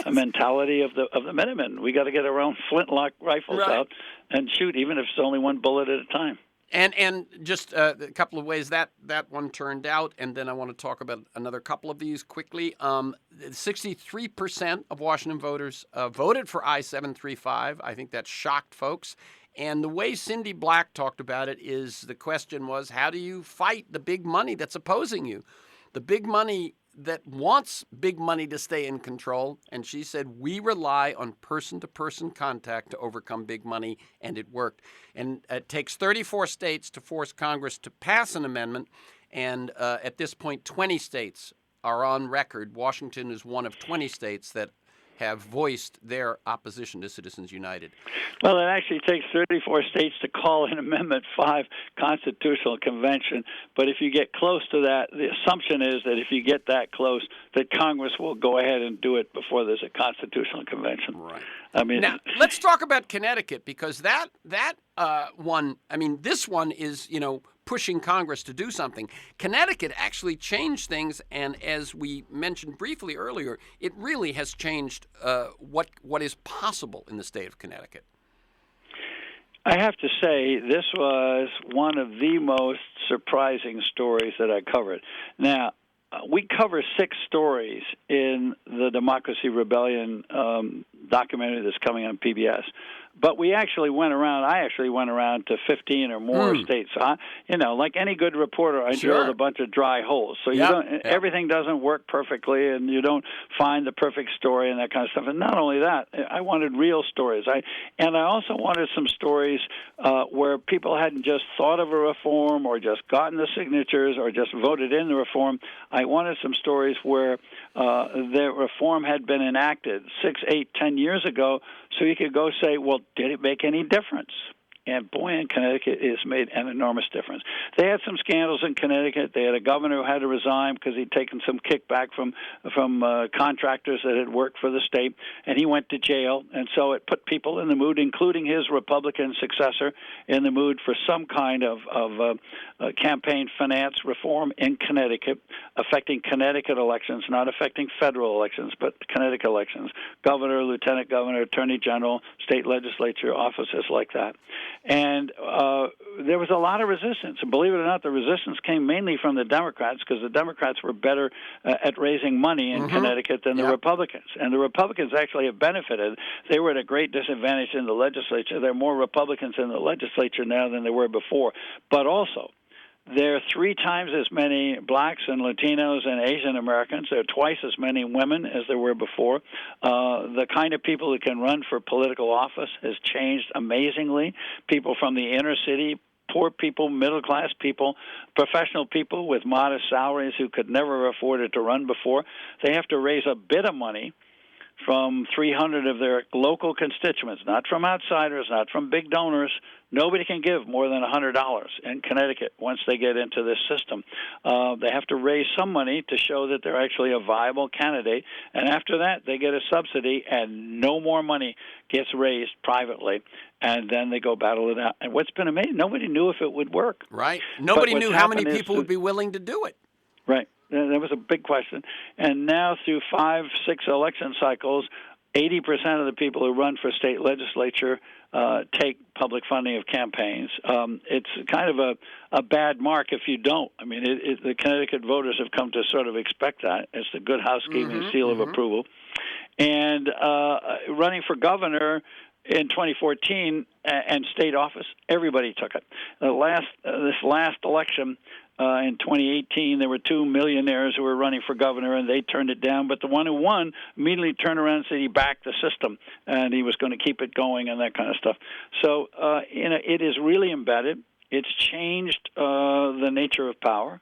a mentality of the Minutemen. We got to get our own flintlock rifles out and shoot, even if it's only one bullet at a time. And just a couple of ways that one turned out, and then I want to talk about another couple of these quickly. 63% of Washington voters voted for I-735. I think that shocked folks. And the way Cindy Black talked about it is the question was, how do you fight the big money that's opposing you? The big money that wants big money to stay in control. And she said, we rely on person-to-person contact to overcome big money, and it worked. And it takes 34 states to force Congress to pass an amendment. And at this point, 20 states are on record. Washington is one of 20 states that have voiced their opposition to Citizens United. Well, it actually takes 34 states to call an Amendment 5 constitutional convention. But if you get close to that, the assumption is that if you get that close, that Congress will go ahead and do it before there's a constitutional convention. Right. I mean, now, let's talk about Connecticut, because that one, I mean, this one is, pushing Congress to do something. Connecticut actually changed things, and as we mentioned briefly earlier, it really has changed what is possible in the state of Connecticut. I have to say, this was one of the most surprising stories that I covered. Now, we cover 6 stories in the Democracy Rebellion documentary that's coming on PBS. But I actually went around to 15 or more states. Like any good reporter, I drilled a bunch of dry holes. So everything doesn't work perfectly, and you don't find the perfect story and that kind of stuff. And not only that, I wanted real stories. I also wanted some stories where people hadn't just thought of a reform or just gotten the signatures or just voted in the reform. I wanted some stories where the reform had been enacted 6, 8, 10 years ago, so you could go say, well, did it make any difference? And boy, in Connecticut, it's made an enormous difference. They had some scandals in Connecticut. They had a governor who had to resign because he'd taken some kickback from contractors that had worked for the state, and he went to jail. And so it put people in the mood, including his Republican successor, in the mood for some kind of campaign finance reform in Connecticut, affecting Connecticut elections, not affecting federal elections, but Connecticut elections, governor, lieutenant governor, attorney general, state legislature, offices like that. And there was a lot of resistance. And believe it or not, the resistance came mainly from the Democrats, because the Democrats were better at raising money in Connecticut than the Republicans. And the Republicans actually have benefited. They were at a great disadvantage in the legislature. There are more Republicans in the legislature now than there were before. But also, there are 3 times as many blacks and Latinos and Asian Americans. There are twice as many women as there were before. The kind of people who can run for political office has changed amazingly. People from the inner city, poor people, middle-class people, professional people with modest salaries who could never have afforded to run before. They have to raise a bit of money from 300 of their local constituents, not from outsiders, not from big donors. Nobody can give more than $100 in Connecticut once they get into this system. They have to raise some money to show that they're actually a viable candidate, and after that they get a subsidy, and no more money gets raised privately, and then they go battle it out. And what's been amazing, nobody knew if it would work. Right. Nobody knew how many people would be willing to do it. Right. That was a big question. And now through 5-6 election cycles, 80% of the people who run for state legislature take public funding of campaigns. It's kind of a bad mark if you don't. I mean, the Connecticut voters have come to sort of expect that. It's the good housekeeping seal of approval. And running for governor in 2014 and state office, everybody took it. This last election in 2018, there were 2 millionaires who were running for governor, and they turned it down. But the one who won immediately turned around and said he backed the system, and he was going to keep it going and that kind of stuff. So it is really embedded. It's changed the nature of power.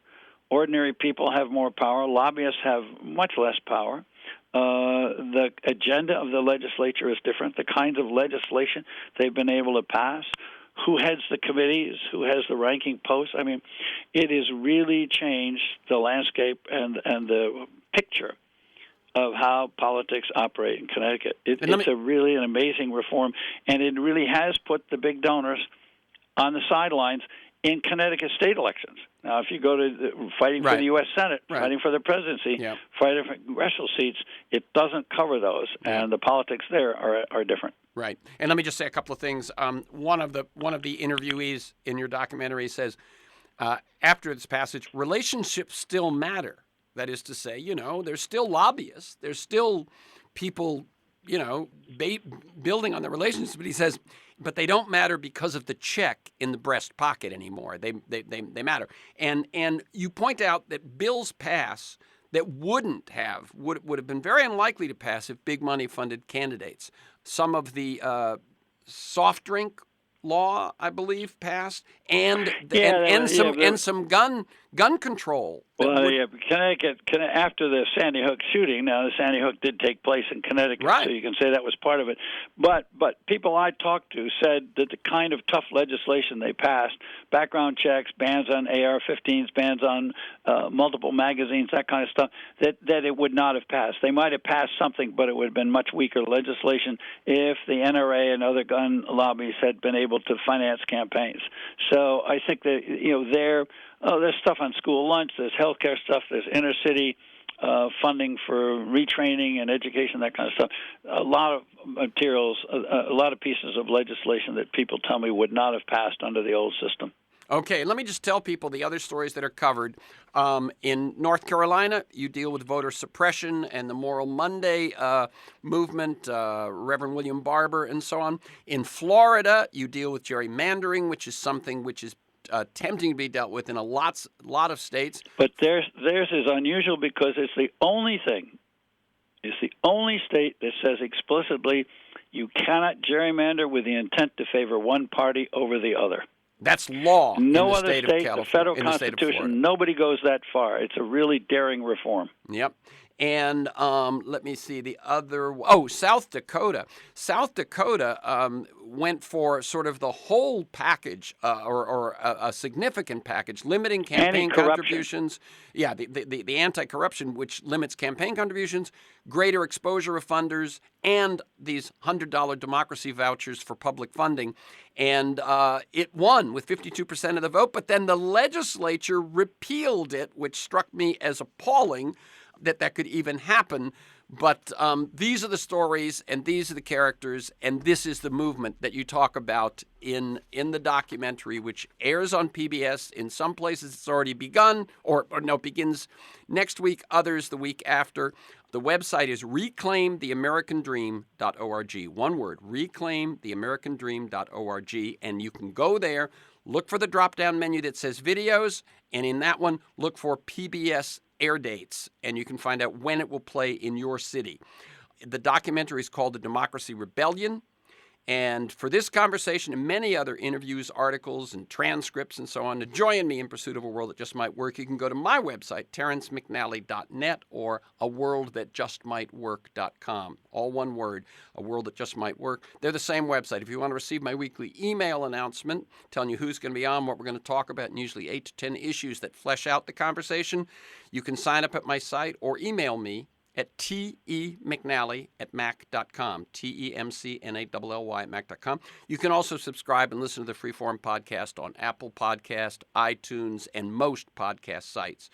Ordinary people have more power. Lobbyists have much less power. The agenda of the legislature is different. The kinds of legislation they've been able to pass, who heads the committees, who has the ranking posts. I mean, it has really changed the landscape and the picture of how politics operate in Connecticut. It's really an amazing reform, and it really has put the big donors on the sidelines in Connecticut state elections. Now, if you go to fighting for the U.S. Senate, fighting for the presidency, fighting for congressional seats, it doesn't cover those, and the politics there are different. Right. And let me just say a couple of things. One of the interviewees in your documentary says, after this passage, relationships still matter. That is to say, there's still lobbyists. There's still people, building on the relationships. But he says, but they don't matter because of the check in the breast pocket anymore. They matter. And you point out that bills pass that would have been very unlikely to pass if big money funded candidates. Some of the soft drink law, I believe, passed, and some gun control. Well, Connecticut, after the Sandy Hook shooting, now the Sandy Hook did take place in Connecticut, so you can say that was part of it. But people I talked to said that the kind of tough legislation they passed, background checks, bans on AR-15s, bans on multiple magazines, that kind of stuff, that it would not have passed. They might have passed something, but it would have been much weaker legislation if the NRA and other gun lobbies had been able to finance campaigns. So I think that, there's stuff on school lunch, there's healthcare stuff, there's inner city funding for retraining and education, that kind of stuff. A lot of materials, a lot of pieces of legislation that people tell me would not have passed under the old system. Okay, let me just tell people the other stories that are covered. In North Carolina, you deal with voter suppression and the Moral Monday movement, Reverend William Barber, and so on. In Florida, you deal with gerrymandering, which is something which is attempting to be dealt with in a lot of states. But theirs is unusual because it's the only thing. It's the only state that says explicitly you cannot gerrymander with the intent to favor one party over the other. That's law. No other state, the federal constitution, nobody goes that far. It's a really daring reform. Yep. And let me see the other. South Dakota. South Dakota went for sort of the whole package, or a significant package, limiting campaign contributions. Yeah, the anti-corruption, which limits campaign contributions, greater exposure of funders, and these $100 democracy vouchers for public funding. And it won with 52% of the vote. But then the legislature repealed it, which struck me as appalling that could even happen. But these are the stories, and these are the characters, and this is the movement that you talk about in the documentary, which airs on PBS. In some places it's already begun, or no, it begins next week, others the week after. The website is reclaimtheamericandream.org. One word, reclaimtheamericandream.org, and you can go there, look for the drop-down menu that says videos, and in that one, look for PBS airdates, and you can find out when it will play in your city. The documentary is called The Democracy Rebellion, and for this conversation and many other interviews, articles, and transcripts and so on, to join me in pursuit of a world that just might work, you can go to my website, terencemcnally.net, or aworldthatjustmightwork.com. All one word, A World That Just Might Work. They're the same website. If you want to receive my weekly email announcement telling you who's going to be on, what we're going to talk about, and usually 8 to 10 issues that flesh out the conversation, you can sign up at my site or email me at temcnally@mac.com, temcnally@mac.com. You can also subscribe and listen to the Freeform podcast on Apple Podcast, iTunes, and most podcast sites.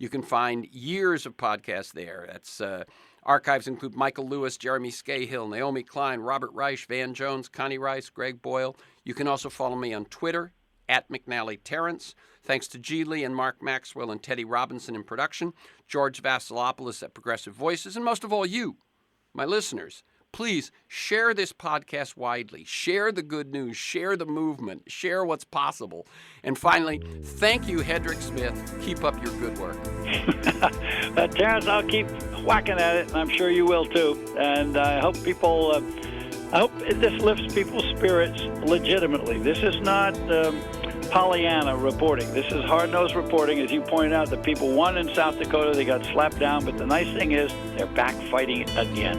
You can find years of podcasts there. That's archives include Michael Lewis, Jeremy Scahill, Naomi Klein, Robert Reich, Van Jones, Connie Rice, Greg Boyle. You can also follow me on Twitter, @McNally Terrence. Thanks to G. Lee and Mark Maxwell and Teddy Robinson in production, George Vasilopoulos at Progressive Voices, and most of all you, my listeners. Please share this podcast widely. Share the good news. Share the movement. Share what's possible. And finally, thank you, HEDRICK Smith. Keep up your good work. Terrence, I'll keep whacking at it, and I'm sure you will too. And I hope I hope this lifts people's spirits legitimately. This is not Pollyanna reporting. This is hard-nosed reporting. As you pointed out, the people won in South Dakota. They got slapped down. But the nice thing is they're back fighting again.